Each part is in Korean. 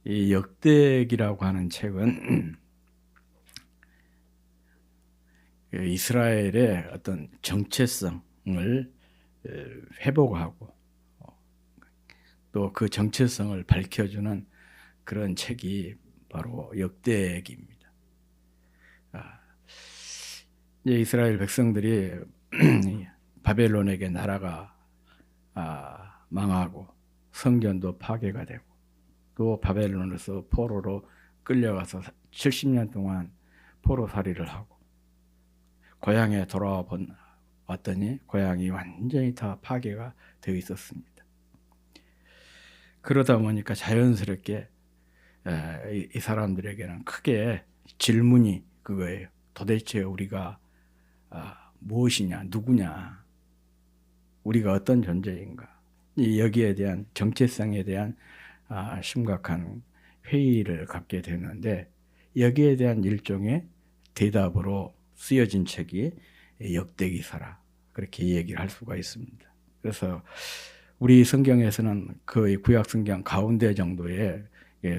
이 역대기라고 하는 책은 이스라엘의 어떤 정체성을 회복하고 또 그 정체성을 밝혀주는 그런 책이 바로 역대기입니다. 이제 이스라엘 백성들이 바벨론에게 나라가 망하고 성전도 파괴가 되고 또 바벨론에서 포로로 끌려가서 70년 동안 포로살이를 하고 고향에 돌아와 왔더니 고향이 완전히 다 파괴가 되어 있었습니다. 그러다 보니까 자연스럽게 이 사람들에게는 크게 질문이 그거예요. 도대체 우리가 무엇이냐, 누구냐, 우리가 어떤 존재인가. 여기에 대한 정체성에 대한 심각한 회의를 갖게 되는데 여기에 대한 일종의 대답으로 쓰여진 책이 역대기사라 그렇게 얘기를 할 수가 있습니다. 그래서 우리 성경에서는 거의 구약 성경 가운데 정도에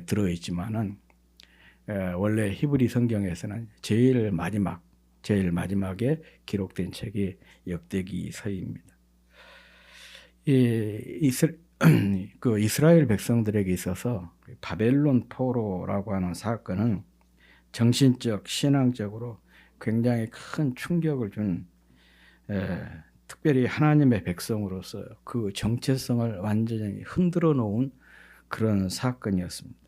들어있지만은 원래 히브리 성경에서는 제일 마지막에 기록된 책이 역대기서입니다. 그 이스라엘 백성들에게 있어서 바벨론 포로라고 하는 사건은 정신적, 신앙적으로 굉장히 큰 충격을 준 특별히 하나님의 백성으로서 그 정체성을 완전히 흔들어 놓은 그런 사건이었습니다.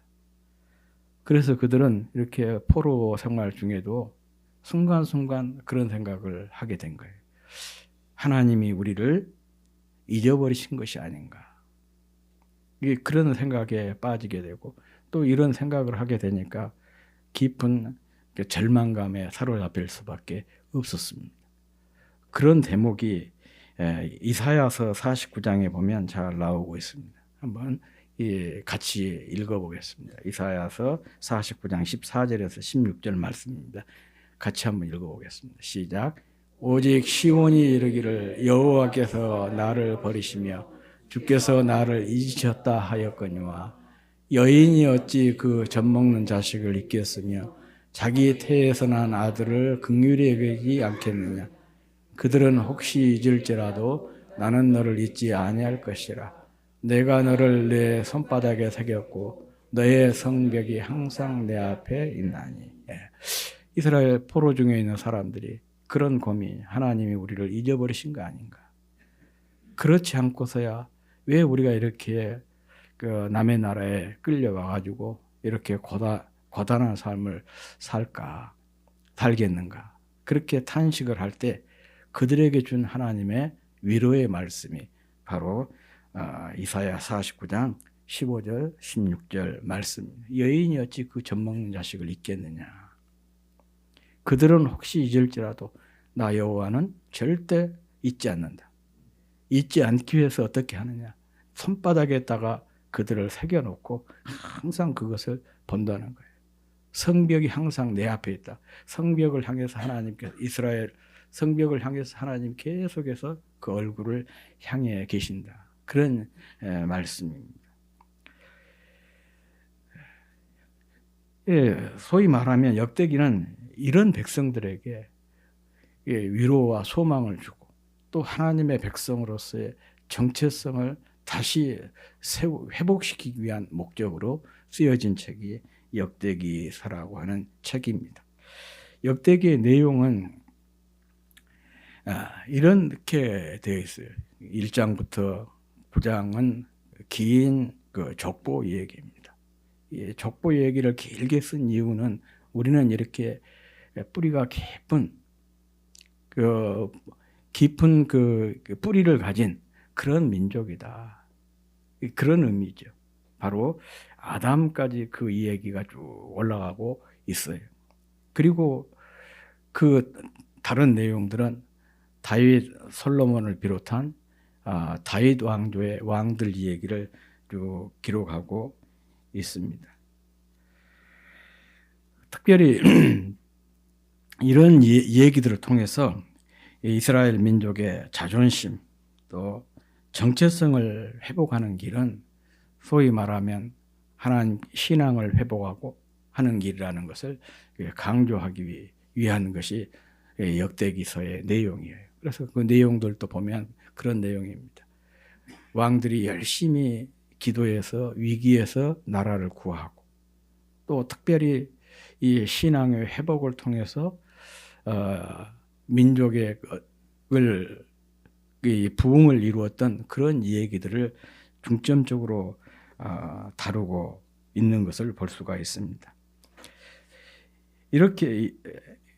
그래서 그들은 이렇게 포로 생활 중에도 순간순간 그런 생각을 하게 된 거예요. 하나님이 우리를 잊어버리신 것이 아닌가. 그런 생각에 빠지게 되고 또 이런 생각을 하게 되니까 깊은 절망감에 사로잡힐 수밖에 없었습니다. 그런 대목이 이사야서 49장에 보면 잘 나오고 있습니다. 한번 같이 읽어보겠습니다. 이사야서 49장 14절에서 16절 말씀입니다. 같이 한번 읽어보겠습니다. 시작. 오직 시온이 이르기를 여호와께서 나를 버리시며 주께서 나를 잊으셨다 하였거니와 여인이 어찌 그 젖먹는 자식을 잊겠으며 자기 태에서 난 아들을 긍휼히 여기지 않겠느냐. 그들은 혹시 잊을지라도 나는 너를 잊지 아니할 것이라. 내가 너를 내 손바닥에 새겼고 너의 성벽이 항상 내 앞에 있나니. 이스라엘 포로 중에 있는 사람들이 그런 고민, 하나님이 우리를 잊어버리신 거 아닌가. 그렇지 않고서야 왜 우리가 이렇게 그 남의 나라에 끌려와가지고 이렇게 고단한 삶을 살겠는가. 그렇게 탄식을 할 때 그들에게 준 하나님의 위로의 말씀이 바로 이사야 49장 15절 16절 말씀입니다. 여인이 어찌 그 젖먹는 자식을 잊겠느냐. 그들은 혹시 잊을지라도 나 여호와는 절대 잊지 않는다. 잊지 않기 위해서 어떻게 하느냐. 손바닥에다가 그들을 새겨놓고 항상 그것을 본다는 거예요. 성벽이 항상 내 앞에 있다. 성벽을 향해서 하나님께서 이스라엘 성벽을 향해서 하나님 계속해서 그 얼굴을 향해 계신다. 그런 말씀입니다. 소위 말하면 역대기는 이런 백성들에게 위로와 소망을 주고 또 하나님의 백성으로서의 정체성을 다시 회복시키기 위한 목적으로 쓰여진 책이 역대기서라고 하는 책입니다. 역대기의 내용은 이렇게 되어 있어요. 1장부터 9장은 긴 그 족보 얘기입니다. 이 족보 얘기를 길게 쓴 이유는 우리는 이렇게 뿌리가 깊은 그 뿌리를 가진 그런 민족이다. 그런 의미죠. 바로 아담까지 그 이야기가 쭉 올라가고 있어요. 그리고 그 다른 내용들은 다윗, 솔로몬을 비롯한 다윗 왕조의 왕들 이야기를 쭉 기록하고 있습니다. 특별히 이런 얘기들을 통해서 이스라엘 민족의 자존심 또 정체성을 회복하는 길은 소위 말하면 하나님 신앙을 회복하고 하는 길이라는 것을 강조하기 위한 것이 역대기서의 내용이에요. 그래서 그 내용들도 보면 그런 내용입니다. 왕들이 열심히 기도해서 위기에서 나라를 구하고 또 특별히 이 신앙의 회복을 통해서 민족의 부흥을 이루었던 그런 얘기들을 중점적으로 다루고 있는 것을 볼 수가 있습니다. 이렇게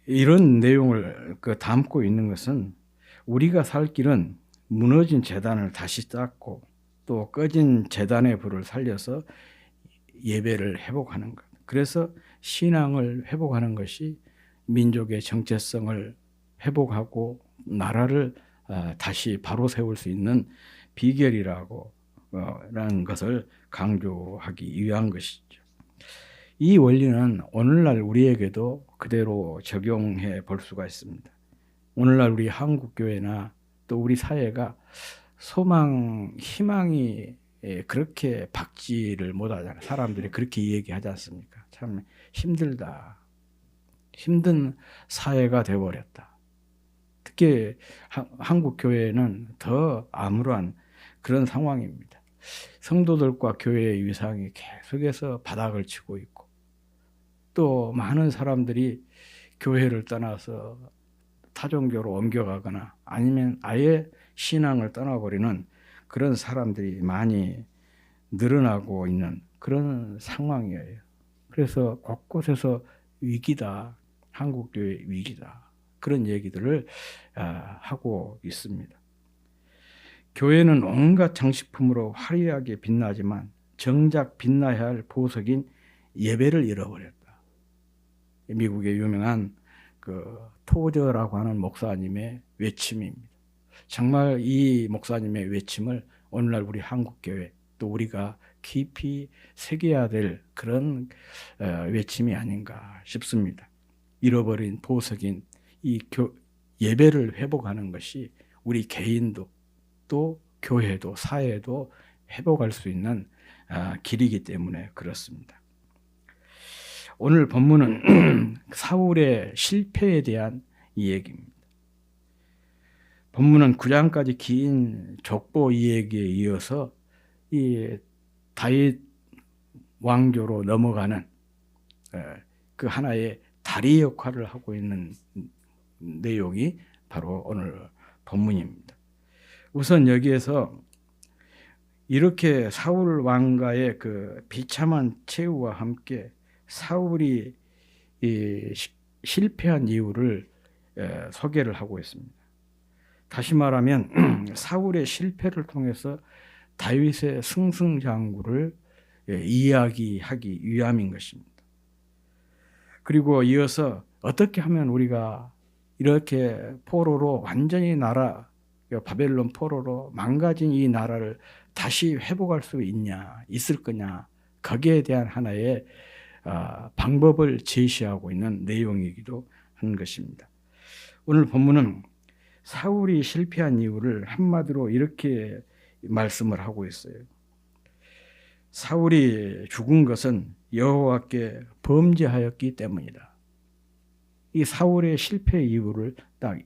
이런 내용을 담고 있는 것은 우리가 살 길은 무너진 제단을 다시 쌓고 또 꺼진 제단의 불을 살려서 예배를 회복하는 것. 그래서 신앙을 회복하는 것이 민족의 정체성을 회복하고 나라를 다시 바로 세울 수 있는 비결이라고 라는 것을 강조하기 위한 것이죠. 이 원리는 오늘날 우리에게도 그대로 적용해 볼 수가 있습니다. 오늘날 우리 한국교회나 또 우리 사회가 소망, 희망이 그렇게 박지를 못하잖아요. 사람들이 그렇게 얘기하지 않습니까? 참 힘들다. 힘든 사회가 되어버렸다. 특히 한국교회는 더 암울한 그런 상황입니다. 성도들과 교회의 위상이 계속해서 바닥을 치고 있고 또 많은 사람들이 교회를 떠나서 타종교로 옮겨가거나 아니면 아예 신앙을 떠나버리는 그런 사람들이 많이 늘어나고 있는 그런 상황이에요. 그래서 곳곳에서 위기다, 한국교회 위기다, 그런 얘기들을 하고 있습니다. 교회는 온갖 장식품으로 화려하게 빛나지만 정작 빛나야 할 보석인 예배를 잃어버렸다. 미국의 유명한 토저라고 하는 목사님의 외침입니다. 정말 이 목사님의 외침을 오늘날 우리 한국교회 또 우리가 깊이 새겨야 될 그런 외침이 아닌가 싶습니다. 잃어버린 보석인 이 예배를 회복하는 것이 우리 개인도 또 교회도 사회도 회복할 수 있는 길이기 때문에 그렇습니다. 오늘 본문은 사울의 실패에 대한 이야기입니다. 본문은 9장까지 긴 족보 이야기에 이어서 이 다윗 왕조로 넘어가는 그 하나의 다리 역할을 하고 있는 내용이 바로 오늘 본문입니다. 우선 여기에서 이렇게 사울 왕가의 그 비참한 최후와 함께 사울이 실패한 이유를 소개를 하고 있습니다. 다시 말하면 사울의 실패를 통해서 다윗의 승승장구를 이야기하기 위함인 것입니다. 그리고 이어서 어떻게 하면 우리가 이렇게 포로로 완전히 바벨론 포로로 망가진 이 나라를 다시 회복할 수 있을 거냐, 거기에 대한 하나의 방법을 제시하고 있는 내용이기도 한 것입니다. 오늘 본문은 사울이 실패한 이유를 한마디로 이렇게 말씀을 하고 있어요. 사울이 죽은 것은 여호와께 범죄하였기 때문이다. 이 사울의 실패 이유를 딱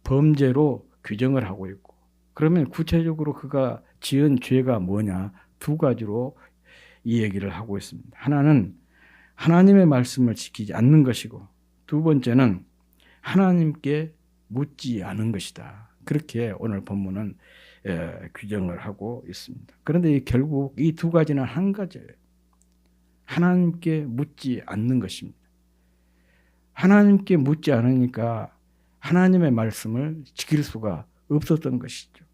범죄로 규정을 하고 있고, 그러면 구체적으로 그가 지은 죄가 뭐냐, 두 가지로 이 얘기를 하고 있습니다. 하나는 하나님의 말씀을 지키지 않는 것이고, 두 번째는 하나님께 묻지 않은 것이다. 그렇게 오늘 본문은 규정을 하고 있습니다. 그런데 결국 이 두 가지는 한 가지예요. 하나님께 묻지 않는 것입니다. 하나님께 묻지 않으니까 하나님의 말씀을 지킬 수가 없었던 것이죠.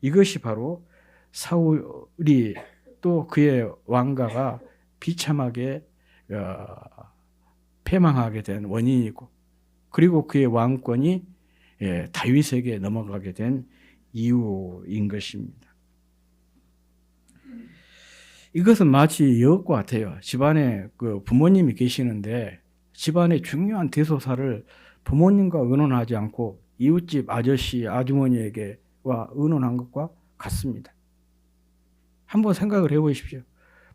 이것이 바로 사울이 또 그의 왕가가 비참하게 패망하게 된 원인이고, 그리고 그의 왕권이 다윗에게 넘어가게 된 이유인 것입니다. 이것은 마치 이것과 같아요. 집안에 부모님이 계시는데 집안의 중요한 대소사를 부모님과 의논하지 않고 이웃집 아저씨, 아주머니에게와 의논한 것과 같습니다. 한번 생각을 해보십시오.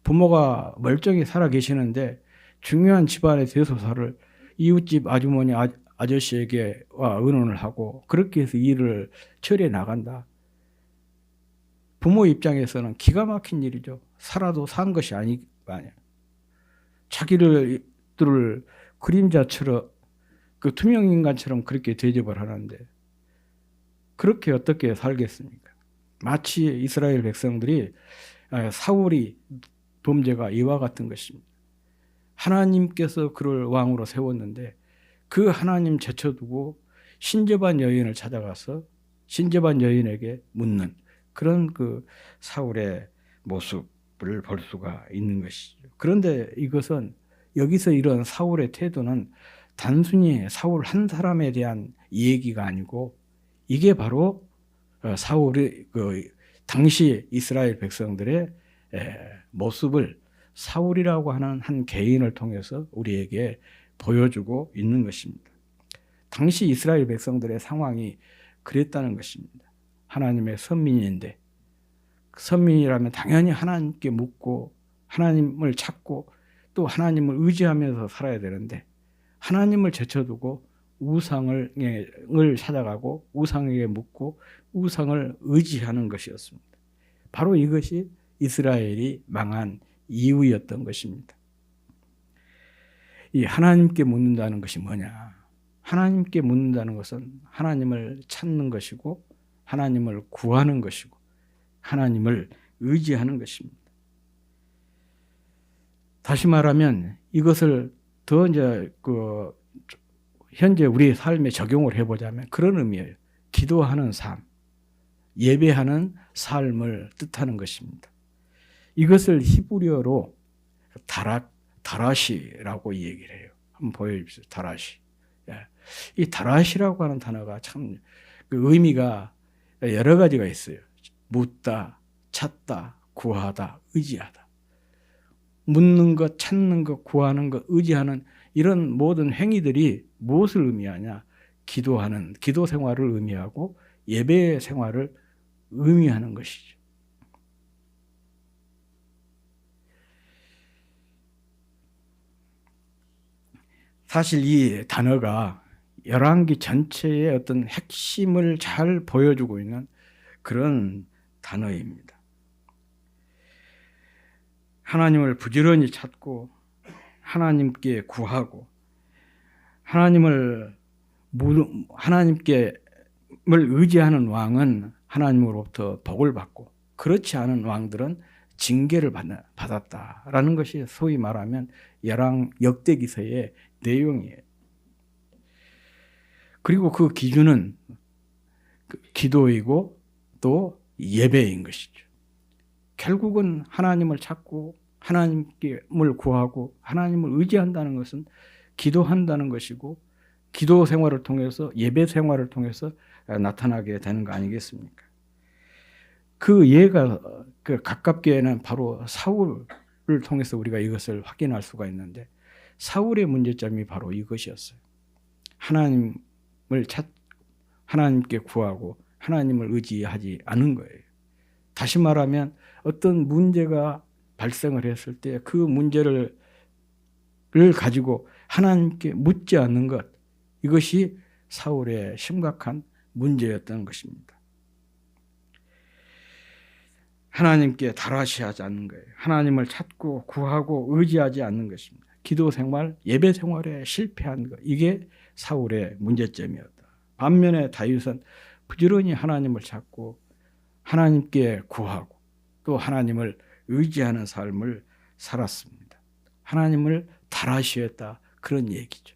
부모가 멀쩡히 살아 계시는데 중요한 집안의 대소사를 이웃집 아주머니 아저씨에게 의논을 하고 그렇게 해서 일을 처리해 나간다. 부모 입장에서는 기가 막힌 일이죠. 살아도 산 것이 아니야. 자기들을 그림자처럼 그 투명 인간처럼 그렇게 대접을 하는데 그렇게 어떻게 살겠습니까? 마치 이스라엘 백성들이 사울이 범죄가 이와 같은 것입니다. 하나님께서 그를 왕으로 세웠는데 그 하나님 제쳐두고 신접한 여인을 찾아가서 신접한 여인에게 묻는 그런 그 사울의 모습을 볼 수가 있는 것이죠. 그런데 이것은 여기서 이런 사울의 태도는 단순히 사울 한 사람에 대한 얘기가 아니고 이게 바로 사울의 당시 이스라엘 백성들의 모습을 사울이라고 하는 한 개인을 통해서 우리에게 보여주고 있는 것입니다. 당시 이스라엘 백성들의 상황이 그랬다는 것입니다. 하나님의 선민인데 선민이라면 당연히 하나님께 묻고 하나님을 찾고 또 하나님을 의지하면서 살아야 되는데 하나님을 제쳐두고 우상을 찾아가고 우상에게 묻고 우상을 의지하는 것이었습니다. 바로 이것이 이스라엘이 망한 이유였던 것입니다. 이 하나님께 묻는다는 것이 뭐냐? 하나님께 묻는다는 것은 하나님을 찾는 것이고 하나님을 구하는 것이고 하나님을 의지하는 것입니다. 다시 말하면 이것을 더 이제 현재 우리의 삶에 적용을 해보자면 그런 의미예요. 기도하는 삶, 예배하는 삶을 뜻하는 것입니다. 이것을 히브리어로 다라시라고 얘기를 해요. 한번 보여주십시오. 다라시. 이 다라시라고 하는 단어가 참 그 의미가 여러 가지가 있어요. 묻다, 찾다, 구하다, 의지하다. 묻는 것, 찾는 것, 구하는 것, 의지하는 이런 모든 행위들이 무엇을 의미하냐? 기도하는, 기도 생활을 의미하고 예배 생활을 의미하는 것이죠. 사실 이 단어가 열왕기 전체의 어떤 핵심을 잘 보여주고 있는 그런 단어입니다. 하나님을 부지런히 찾고 하나님께 구하고 하나님께 의지하는 왕은 하나님으로부터 복을 받고 그렇지 않은 왕들은 징계를 받았다라는 것이 소위 말하면 열왕 역대기서의 내용이에요. 그리고 그 기준은 기도이고 또 예배인 것이죠. 결국은 하나님을 찾고 하나님을 구하고 하나님을 의지한다는 것은 기도한다는 것이고 기도 생활을 통해서 예배 생활을 통해서 나타나게 되는 거 아니겠습니까? 그 예가 가깝게는 바로 사울을 통해서 우리가 이것을 확인할 수가 있는데 사울의 문제점이 바로 이것이었어요. 하나님께 구하고 하나님을 의지하지 않은 거예요. 다시 말하면 어떤 문제가 발생을 했을 때 그 문제를 가지고 하나님께 묻지 않는 것, 이것이 사울의 심각한 문제였던 것입니다. 하나님께 다라시하지 않는 거예요. 하나님을 찾고 구하고 의지하지 않는 것입니다. 기도 생활, 예배 생활에 실패한 것, 이게 사울의 문제점이었다. 반면에 다윗은 부지런히 하나님을 찾고 하나님께 구하고 또 하나님을 의지하는 삶을 살았습니다. 하나님을 다라시했다, 그런 얘기죠.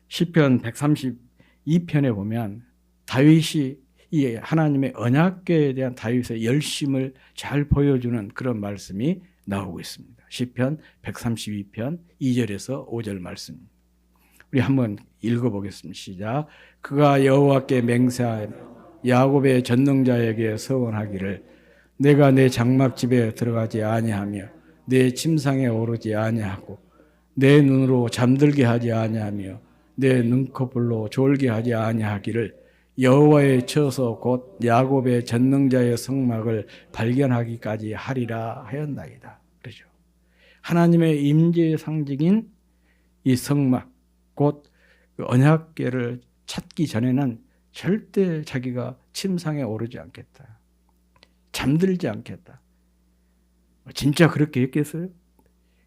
시편 132편에 보면 다윗이 이 하나님의 언약궤에 대한 다윗의 열심을 잘 보여주는 그런 말씀이 나오고 있습니다. 시편 132편 2절에서 5절 말씀입니다. 우리 한번 읽어보겠습니다. 시작. 그가 여호와께 맹세하여 야곱의 전능자에게 서원하기를 내가 내 장막집에 들어가지 아니하며 내 침상에 오르지 아니하고 내 눈으로 잠들게 하지 아니하며 내 눈꺼풀로 졸게 하지 아니하기를 여호와의 처소 곧 야곱의 전능자의 성막을 발견하기까지 하리라 하였나이다. 그렇죠. 하나님의 임재의 상징인 이 성막 곧 그 언약궤를 찾기 전에는 절대 자기가 침상에 오르지 않겠다. 잠들지 않겠다. 진짜 그렇게 했겠어요?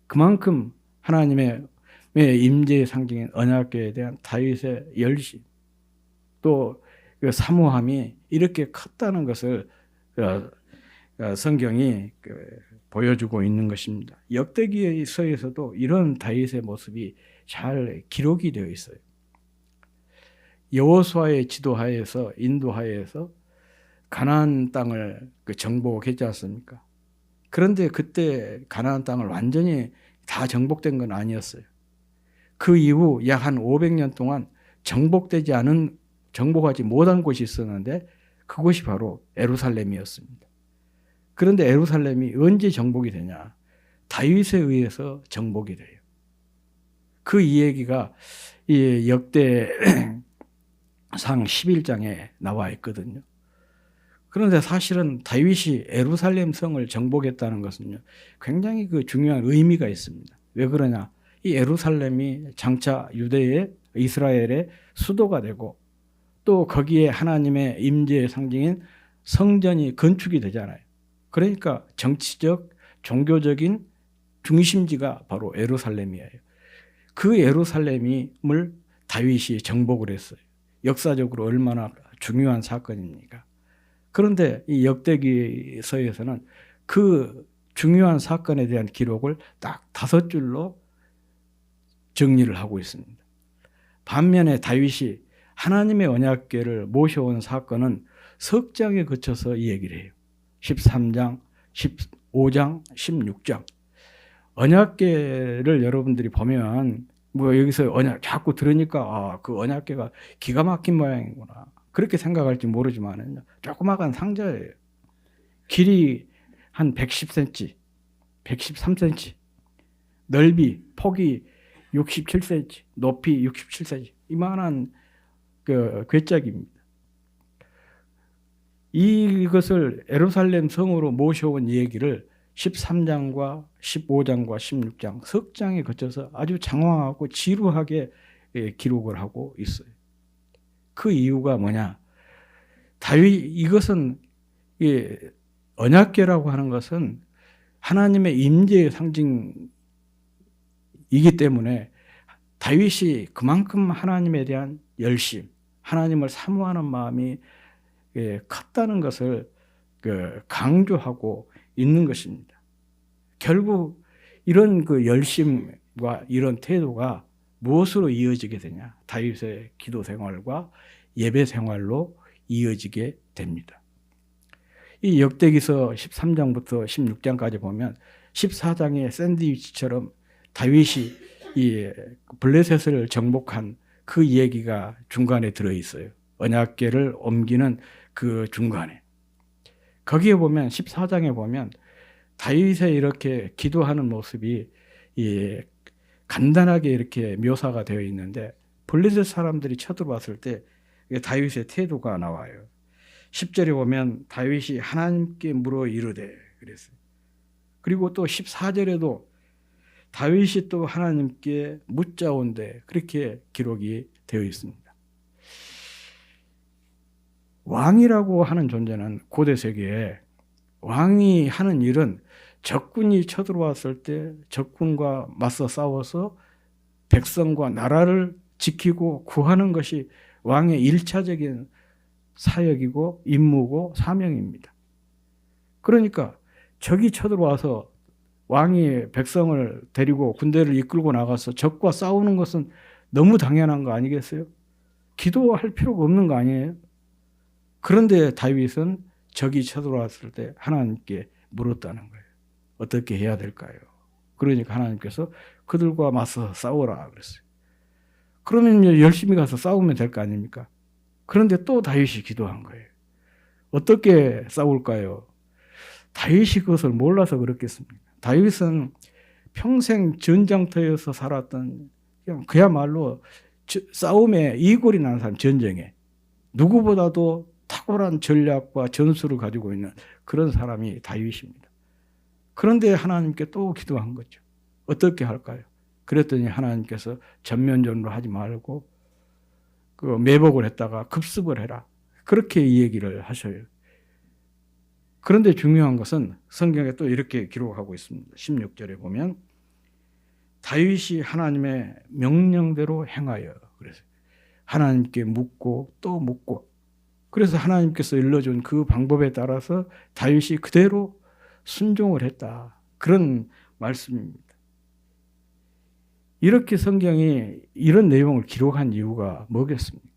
그만큼 하나님의 임재의 상징인 언약궤에 대한 다윗의 열심 또 그 사모함이 이렇게 컸다는 것을 성경이 보여주고 있는 것입니다. 역대기서에서도 이런 다윗의 모습이 잘 기록이 되어 있어요. 여호수아의 지도하에서 인도하에서 가나안 땅을 정복했지 않습니까? 그런데 그때 가나안 땅을 완전히 다 정복된 건 아니었어요. 그 이후 약 한 500년 동안 정복하지 못한 곳이 있었는데 그곳이 바로 예루살렘이었습니다. 그런데 예루살렘이 언제 정복이 되냐? 다윗에 의해서 정복이 돼요. 그 이야기가 이 역대상 11장에 나와 있거든요. 그런데 사실은 다윗이 예루살렘 성을 정복했다는 것은요, 굉장히 중요한 의미가 있습니다. 왜 그러냐? 이 예루살렘이 장차 이스라엘의 수도가 되고 또 거기에 하나님의 임재의 상징인 성전이 건축이 되잖아요. 그러니까 정치적, 종교적인 중심지가 바로 예루살렘이에요. 그 예루살렘을 다윗이 정복을 했어요. 역사적으로 얼마나 중요한 사건입니까? 그런데 이 역대기서에서는 그 중요한 사건에 대한 기록을 딱 5줄로 정리를 하고 있습니다. 반면에 다윗이 하나님의 언약궤를 모셔온 사건은 석 장에 거쳐서 이 얘기를 해요. 13장, 15장, 16장. 언약궤를 여러분들이 보면 여기서 자꾸 들으니까 그 언약궤가 기가 막힌 모양이구나. 그렇게 생각할지 모르지만 조그마한 상자예요. 길이 한 110cm, 113cm, 폭이 67cm, 높이 67cm, 이만한 궤짝입니다. 이것을 예루살렘 성으로 모셔온 얘기를 13장과 15장과 16장 석 장에 거쳐서 아주 장황하고 지루하게 기록을 하고 있어요. 그 이유가 뭐냐? 이것은 언약궤라고 하는 것은 하나님의 임재의 상징이기 때문에 다윗이 그만큼 하나님에 대한 열심, 하나님을 사모하는 마음이 컸다는 것을 강조하고 있는 것입니다. 결국 이런 열심과 이런 태도가 무엇으로 이어지게 되냐? 다윗의 기도 생활과 예배 생활로 이어지게 됩니다. 이 역대기서 13장부터 16장까지 보면 14장의 샌드위치처럼 다윗이 이 블레셋을 정복한 그 얘기가 중간에 들어있어요. 언약궤를 옮기는 그 중간에. 거기에 보면 14장에 보면 다윗의 이렇게 기도하는 모습이 간단하게 이렇게 묘사가 되어 있는데 블레셋 사람들이 쳐들어왔을 때 다윗의 태도가 나와요. 10절에 보면 다윗이 하나님께 물어 이르되 그랬어요. 그리고 또 14절에도 다윗이 또 하나님께 묻자온데 그렇게 기록이 되어 있습니다. 왕이라고 하는 존재는 고대 세계에 왕이 하는 일은 적군이 쳐들어왔을 때 적군과 맞서 싸워서 백성과 나라를 지키고 구하는 것이 왕의 1차적인 사역이고 임무고 사명입니다. 그러니까 적이 쳐들어와서 왕이 백성을 데리고 군대를 이끌고 나가서 적과 싸우는 것은 너무 당연한 거 아니겠어요? 기도할 필요가 없는 거 아니에요? 그런데 다윗은 적이 쳐들어왔을 때 하나님께 물었다는 거예요. 어떻게 해야 될까요? 그러니까 하나님께서 그들과 맞서 싸우라 그랬어요. 그러면 열심히 가서 싸우면 될 거 아닙니까? 그런데 또 다윗이 기도한 거예요. 어떻게 싸울까요? 다윗이 그것을 몰라서 그렇겠습니까? 다윗은 평생 전장터에서 살았던 그야말로 싸움에 이골이 나는 사람, 전쟁에. 누구보다도 탁월한 전략과 전술을 가지고 있는 그런 사람이 다윗입니다. 그런데 하나님께 또 기도한 거죠. 어떻게 할까요? 그랬더니 하나님께서 전면전으로 하지 말고 그 매복을 했다가 급습을 해라. 그렇게 이 얘기를 하셔요. 그런데 중요한 것은 성경에 또 이렇게 기록하고 있습니다. 16절에 보면 다윗이 하나님의 명령대로 행하여, 그래서 하나님께 묻고 또 묻고, 그래서 하나님께서 일러준 그 방법에 따라서 다윗이 그대로 순종을 했다. 그런 말씀입니다. 이렇게 성경이 이런 내용을 기록한 이유가 뭐겠습니까?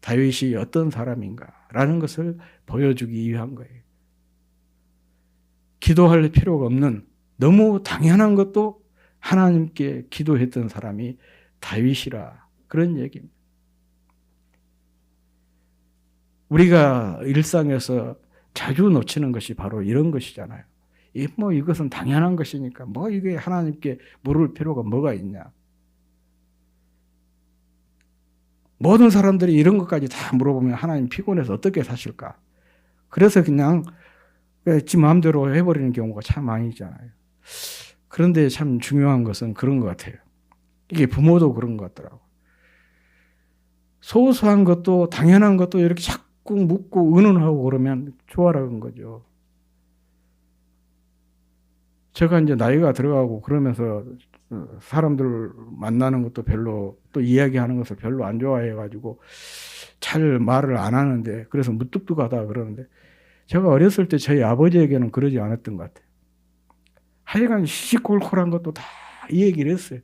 다윗이 어떤 사람인가라는 것을 보여주기 위한 거예요. 기도할 필요가 없는 너무 당연한 것도 하나님께 기도했던 사람이 다윗이라, 그런 얘기입니다. 우리가 일상에서 자주 놓치는 것이 바로 이런 것이잖아요. 이것은 당연한 것이니까 이게 하나님께 물을 필요가 뭐가 있냐. 모든 사람들이 이런 것까지 다 물어보면 하나님 피곤해서 어떻게 사실까? 그래서 그냥 지 마음대로 해버리는 경우가 참 많이 있잖아요. 그런데 참 중요한 것은 그런 것 같아요. 이게 부모도 그런 것 같더라고요. 소소한 것도 당연한 것도 이렇게 자꾸 묻고 의논하고 그러면 좋아라는 거죠. 제가 이제 나이가 들어가고 그러면서 사람들 만나는 것도 별로, 또 이야기하는 것을 별로 안 좋아해가지고 잘 말을 안 하는데, 그래서 무뚝뚝하다 그러는데, 제가 어렸을 때 저희 아버지에게는 그러지 않았던 것 같아요. 하여간 시시콜콜한 것도 다 이 얘기를 했어요.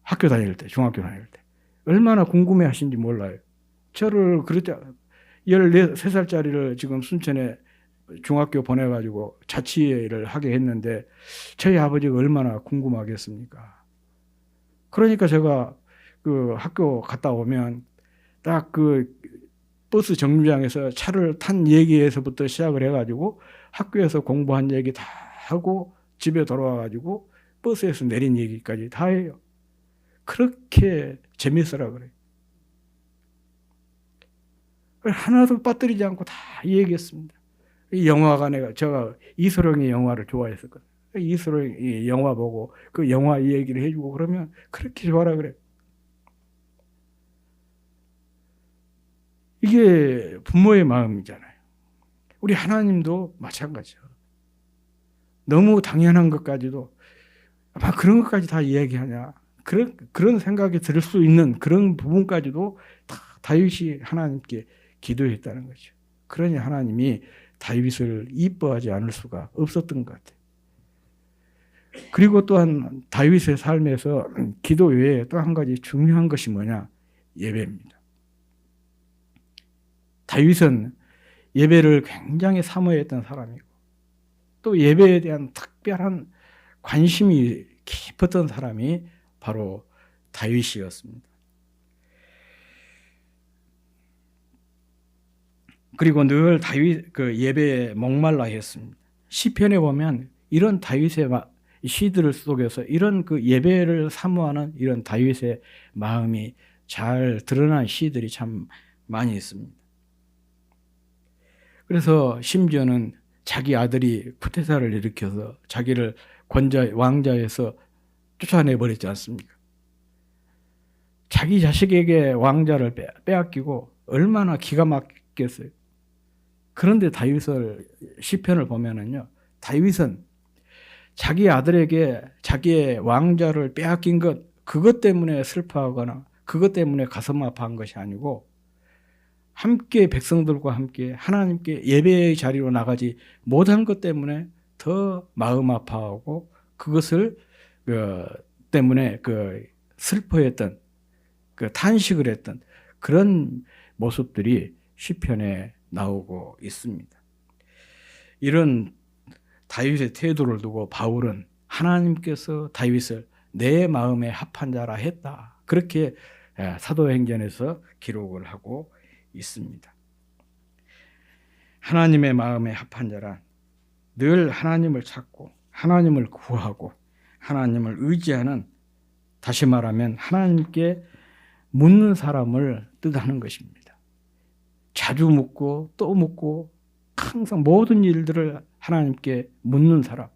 학교 다닐 때, 중학교 다닐 때. 얼마나 궁금해 하신지 몰라요. 저를 13살짜리를 지금 순천에 중학교 보내가지고 자취를 하게 했는데 저희 아버지가 얼마나 궁금하겠습니까? 그러니까 제가 그 학교 갔다 오면 딱 그 버스 정류장에서 차를 탄 얘기에서부터 시작을 해가지고 학교에서 공부한 얘기 다 하고 집에 돌아와가지고 버스에서 내린 얘기까지 다 해요. 그렇게 재밌으라 그래요. 하나도 빠뜨리지 않고 다 얘기했습니다. 이 영화관에 제가 이소룡의 영화를 좋아했었거든요. 이소룡의 영화 보고 그 영화 얘기를 해주고 그러면 그렇게 좋아라 그래요. 이게 부모의 마음이잖아요. 우리 하나님도 마찬가지죠. 너무 당연한 것까지도 아마 그런 것까지 다 이야기하냐. 그런 생각이 들 수 있는 그런 부분까지도 다 다윗이 하나님께 기도했다는 거죠. 그러니 하나님이 다윗을 이뻐하지 않을 수가 없었던 것 같아요. 그리고 또한 다윗의 삶에서 기도 외에 또 한 가지 중요한 것이 뭐냐? 예배입니다. 다윗은 예배를 굉장히 사모했던 사람이고 또 예배에 대한 특별한 관심이 깊었던 사람이 바로 다윗이었습니다. 그리고 늘 다윗 그 예배에 목말라 했습니다. 시편에 보면 이런 다윗의 시들 속에서 이런 그 예배를 사모하는 이런 다윗의 마음이 잘 드러난 시들이 참 많이 있습니다. 그래서 심지어는 자기 아들이 쿠데타를 일으켜서 자기를 왕자에서 쫓아내 버렸지 않습니까? 자기 자식에게 왕자를 빼앗기고 얼마나 기가 막혔겠어요. 그런데 다윗을 시편을 보면은요, 다윗은 자기 아들에게 자기의 왕자를 빼앗긴 그것 때문에 슬퍼하거나 그것 때문에 가슴 아파한 것이 아니고 함께 백성들과 함께 하나님께 예배의 자리로 나가지 못한 것 때문에 더 마음 아파하고 그것을 때문에 슬퍼했던 탄식을 했던 그런 모습들이 시편에 나오고 있습니다. 이런 다윗의 태도를 두고 바울은 하나님께서 다윗을 내 마음에 합한 자라 했다. 그렇게 사도행전에서 기록을 하고 있습니다. 하나님의 마음에 합한 자란 늘 하나님을 찾고 하나님을 구하고 하나님을 의지하는, 다시 말하면 하나님께 묻는 사람을 뜻하는 것입니다. 자주 묻고 또 묻고 항상 모든 일들을 하나님께 묻는 사람,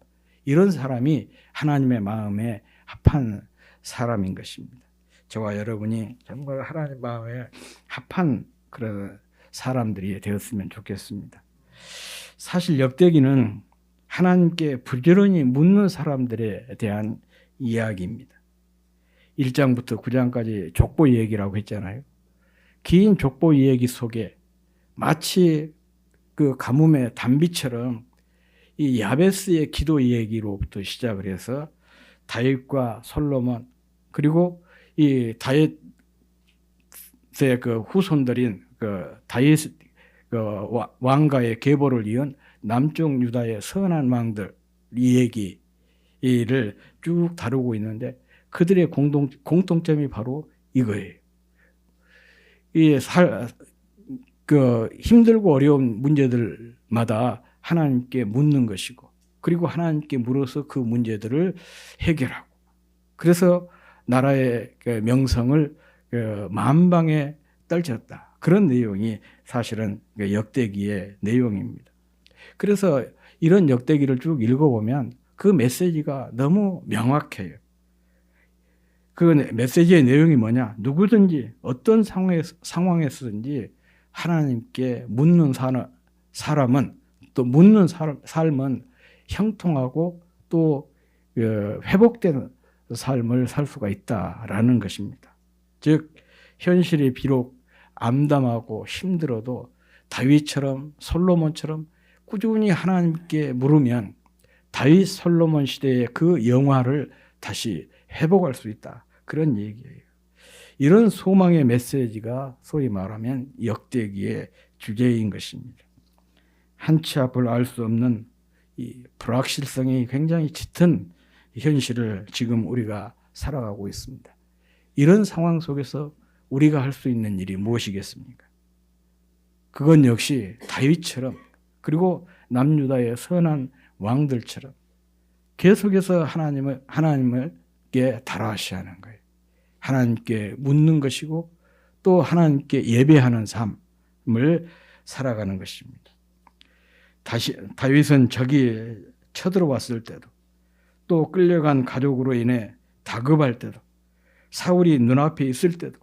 이런 사람이 하나님의 마음에 합한 사람인 것입니다. 저와 여러분이 정말 하나님 마음에 합한 그런 사람들이 되었으면 좋겠습니다. 사실 역대기는 하나님께 부지런히 묻는 사람들에 대한 이야기입니다. 1장부터 9장까지 족보 얘기라고 했잖아요. 긴 족보 얘기 속에 마치 그 가뭄의 단비처럼 이 야베스의 기도 얘기로부터 시작을 해서 다윗과 솔로몬, 그리고 이 다윗의 그 후손들인 그 다윗 그 왕가의 계보를 이은 남쪽 유다의 선한 왕들 이 얘기를 쭉 다루고 있는데 그들의 공통점이 바로 이거예요. 힘들고 어려운 문제들마다 하나님께 묻는 것이고, 그리고 하나님께 물어서 그 문제들을 해결하고, 그래서 나라의 명성을 만방에 떨쳤다. 그런 내용이 사실은 역대기의 내용입니다. 그래서 이런 역대기를 쭉 읽어보면 그 메시지가 너무 명확해요. 그 메시지의 내용이 뭐냐? 누구든지 어떤 상황에서든지 하나님께 묻는 사람은, 또 묻는 삶은 형통하고 또 회복된 삶을 살 수가 있다라는 것입니다. 즉 현실이 비록 암담하고 힘들어도 다윗처럼 솔로몬처럼 꾸준히 하나님께 물으면 다윗 솔로몬 시대의 그 영화를 다시 회복할 수 있다. 그런 얘기예요. 이런 소망의 메시지가 소위 말하면 역대기의 주제인 것입니다. 한치 앞을 알 수 없는 이 불확실성이 굉장히 짙은 현실을 지금 우리가 살아가고 있습니다. 이런 상황 속에서 우리가 할 수 있는 일이 무엇이겠습니까? 그건 역시 다윗처럼, 그리고 남유다의 선한 왕들처럼 계속해서 하나님께 달아하셔야 하는 거예요. 하나님께 묻는 것이고 또 하나님께 예배하는 삶을 살아가는 것입니다. 다윗은 적이 쳐들어왔을 때도, 또 끌려간 가족으로 인해 다급할 때도, 사울이 눈앞에 있을 때도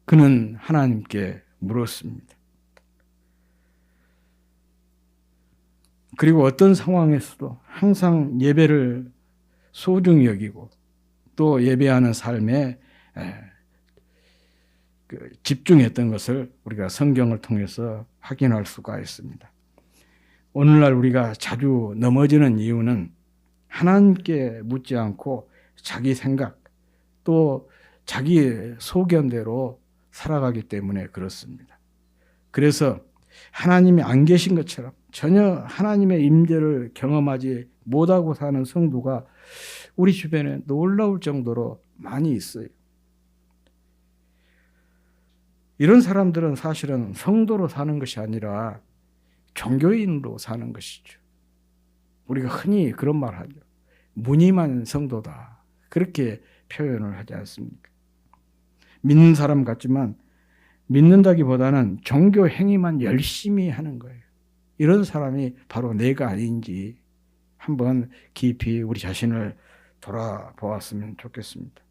그는 하나님께 물었습니다. 그리고 어떤 상황에서도 항상 예배를 소중히 여기고 또 예배하는 삶에 집중했던 것을 우리가 성경을 통해서 확인할 수가 있습니다. 오늘날 우리가 자주 넘어지는 이유는 하나님께 묻지 않고 자기 생각 또 자기 소견대로 살아가기 때문에 그렇습니다. 그래서 하나님이 안 계신 것처럼 전혀 하나님의 임재를 경험하지 못하고 사는 성도가 우리 주변에 놀라울 정도로 많이 있어요. 이런 사람들은 사실은 성도로 사는 것이 아니라 종교인으로 사는 것이죠. 우리가 흔히 그런 말 하죠. 무늬만 성도다. 그렇게 표현을 하지 않습니까? 믿는 사람 같지만 믿는다기보다는 종교 행위만 열심히 하는 거예요. 이런 사람이 바로 내가 아닌지 한번 깊이 우리 자신을 돌아보았으면 좋겠습니다.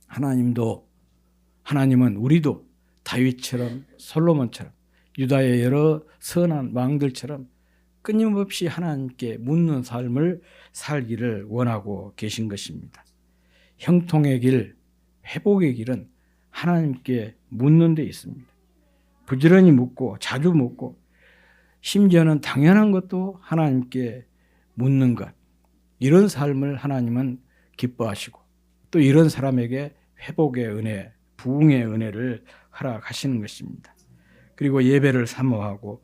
하나님은 우리도 다윗처럼 솔로몬처럼 유다의 여러 선한 왕들처럼 끊임없이 하나님께 묻는 삶을 살기를 원하고 계신 것입니다. 형통의 길, 회복의 길은 하나님께 묻는 데 있습니다. 부지런히 묻고 자주 묻고 심지어는 당연한 것도 하나님께 묻는 것, 이런 삶을 하나님은 기뻐하시고 또 이런 사람에게 회복의 은혜, 부흥의 은혜를 허락하시는 것입니다. 그리고 예배를 사모하고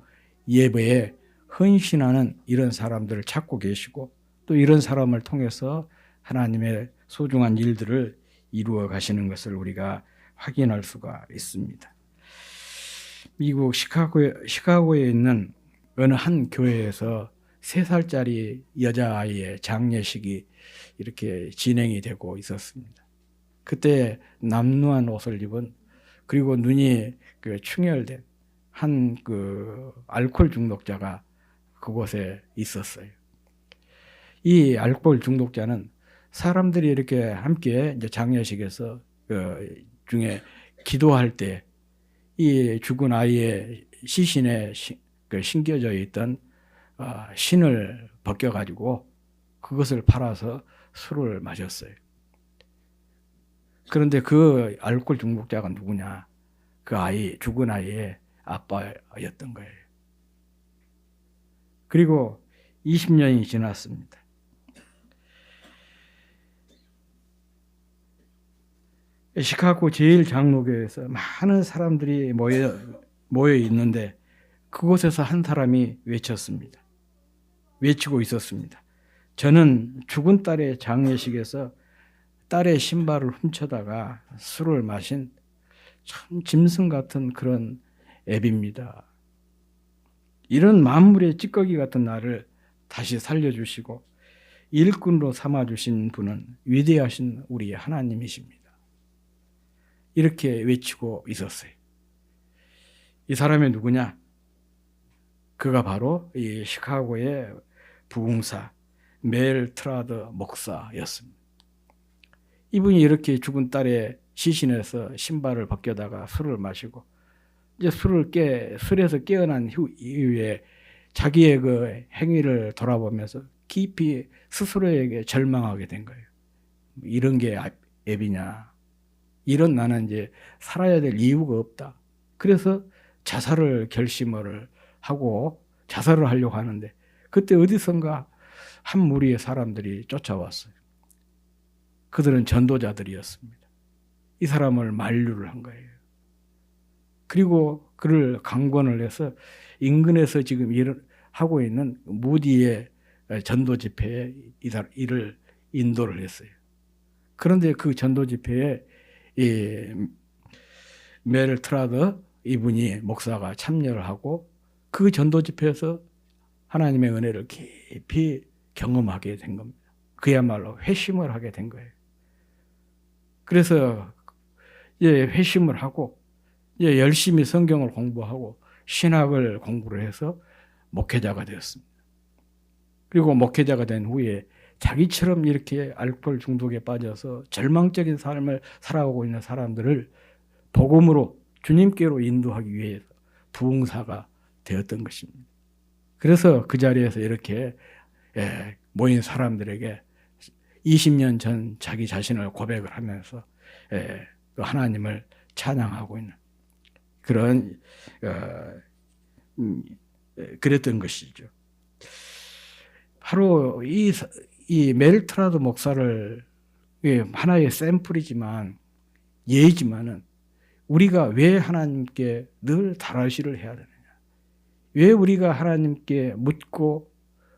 예배에 헌신하는 이런 사람들을 찾고 계시고 또 이런 사람을 통해서 하나님의 소중한 일들을 이루어 가시는 것을 우리가 확인할 수가 있습니다. 미국 시카고에 있는 어느 한 교회에서 3살짜리 여자아이의 장례식이 이렇게 진행이 되고 있었습니다. 그때 남루한 옷을 입은, 그리고 눈이 그 충혈된 한 그 알코올 중독자가 그곳에 있었어요. 이 알코올 중독자는 사람들이 이렇게 함께 이제 장례식에서 그 중에 기도할 때 이 죽은 아이의 시신에 그 심겨져 있던 신을 벗겨가지고 그것을 팔아서 술을 마셨어요. 그런데 그 알코올 중독자가 누구냐? 그 아이, 죽은 아이의 아빠였던 거예요. 그리고 20년이 지났습니다. 시카고 제1장로교에서 많은 사람들이 모여 있는데 그곳에서 한 사람이 외쳤습니다. 외치고 있었습니다. 저는 죽은 딸의 장례식에서 딸의 신발을 훔쳐다가 술을 마신 참 짐승 같은 그런 애비입니다. 이런 만물의 찌꺼기 같은 나를 다시 살려주시고 일꾼으로 삼아주신 분은 위대하신 우리 하나님이십니다. 이렇게 외치고 있었어요. 이 사람이 누구냐? 그가 바로 이 시카고의 부흥사 멜 트라드 목사였습니다. 이분이 이렇게 죽은 딸의 시신에서 신발을 벗겨다가 술을 마시고 이제 술에서 깨어난 이후에 자기의 그 행위를 돌아보면서 깊이 스스로에게 절망하게 된 거예요. 이런 게 애비냐? 이런 나는 이제 살아야 될 이유가 없다. 그래서 자살을 결심을 하고 자살을 하려고 하는데 그때 어디선가 한 무리의 사람들이 쫓아왔어요. 그들은 전도자들이었습니다. 이 사람을 만류를 한 거예요. 그리고 그를 강권을 해서 인근에서 지금 일을 하고 있는 무디의 전도 집회에 이를 인도를 했어요. 그런데 그 전도 집회에 이 멜 트라더 이분이 목사가 참여를 하고 그 전도 집회에서 하나님의 은혜를 깊이 경험하게 된 겁니다. 그야말로 회심을 하게 된 거예요. 그래서 이제 회심을 하고 이제 열심히 성경을 공부하고 신학을 공부를 해서 목회자가 되었습니다. 그리고 목회자가 된 후에 자기처럼 이렇게 알코올 중독에 빠져서 절망적인 삶을 살아가고 있는 사람들을 복음으로 주님께로 인도하기 위해서 부흥사가 되었던 것입니다. 그래서 그 자리에서 이렇게 모인 사람들에게 20년 전 자기 자신을 고백을 하면서 하나님을 찬양하고 있는 그런 그랬던 것이죠. 바로 이 멜트라드 목사를 하나의 샘플이지만 예지만은 우리가 왜 하나님께 늘 다라시를 해야 되느냐? 왜 우리가 하나님께 묻고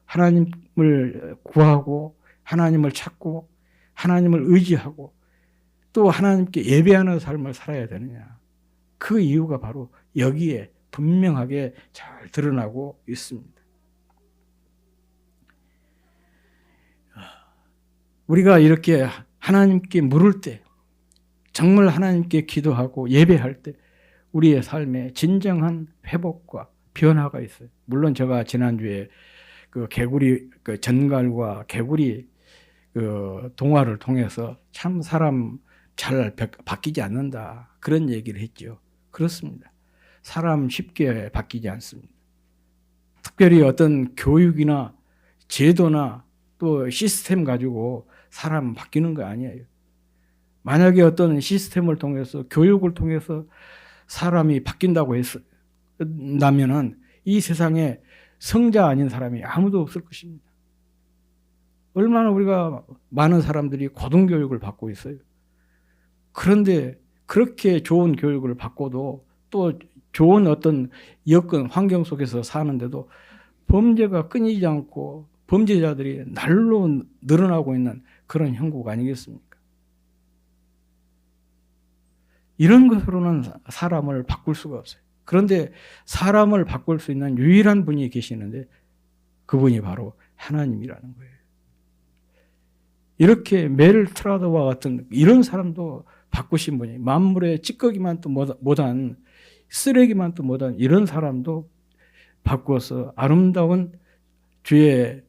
하나님을 구하고 하나님을 찾고 하나님을 의지하고 또 하나님께 예배하는 삶을 살아야 되느냐? 그 이유가 바로 여기에 분명하게 잘 드러나고 있습니다. 우리가 이렇게 하나님께 물을 때 정말 하나님께 기도하고 예배할 때 우리의 삶에 진정한 회복과 변화가 있어요. 물론 제가 지난주에 그 개구리, 그 전갈과 개구리 그 동화를 통해서 참 사람 잘 바뀌지 않는다. 그런 얘기를 했죠. 그렇습니다. 사람 쉽게 바뀌지 않습니다. 특별히 어떤 교육이나 제도나 또 시스템 가지고 사람 바뀌는 거 아니에요. 만약에 어떤 시스템을 통해서 교육을 통해서 사람이 바뀐다고 했다면은 이 세상에 성자 아닌 사람이 아무도 없을 것입니다. 얼마나 우리가 많은 사람들이 고등교육을 받고 있어요. 그런데 그렇게 좋은 교육을 받고도 또 좋은 어떤 여건, 환경 속에서 사는데도 범죄가 끊이지 않고 범죄자들이 날로 늘어나고 있는 그런 형국 아니겠습니까? 이런 것으로는 사람을 바꿀 수가 없어요. 그런데 사람을 바꿀 수 있는 유일한 분이 계시는데 그분이 바로 하나님이라는 거예요. 이렇게 멜 트라더와 같은 이런 사람도 바꾸신 분이 만물의 찌꺼기만 또 못한 쓰레기만도 못한 이런 사람도 바꾸어서 아름다운 주의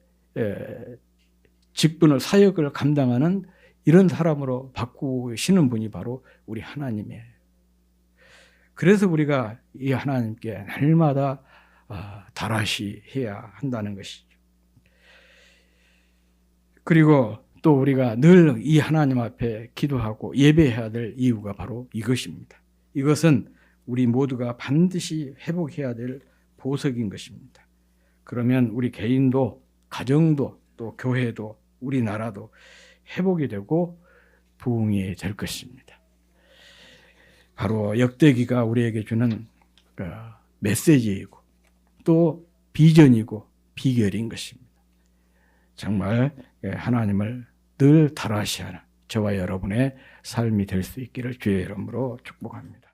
직분을 사역을 감당하는 이런 사람으로 바꾸시는 분이 바로 우리 하나님이에요. 그래서 우리가 이 하나님께 날마다 달아시 해야 한다는 것이죠. 그리고 또 우리가 늘 이 하나님 앞에 기도하고 예배해야 될 이유가 바로 이것입니다. 이것은 우리 모두가 반드시 회복해야 될 보석인 것입니다. 그러면 우리 개인도 가정도 또 교회도 우리나라도 회복이 되고 부흥이 될 것입니다. 바로 역대기가 우리에게 주는 메시지이고 또 비전이고 비결인 것입니다. 정말 하나님을 늘 달아시하는 저와 여러분의 삶이 될 수 있기를 주의 이름으로 축복합니다.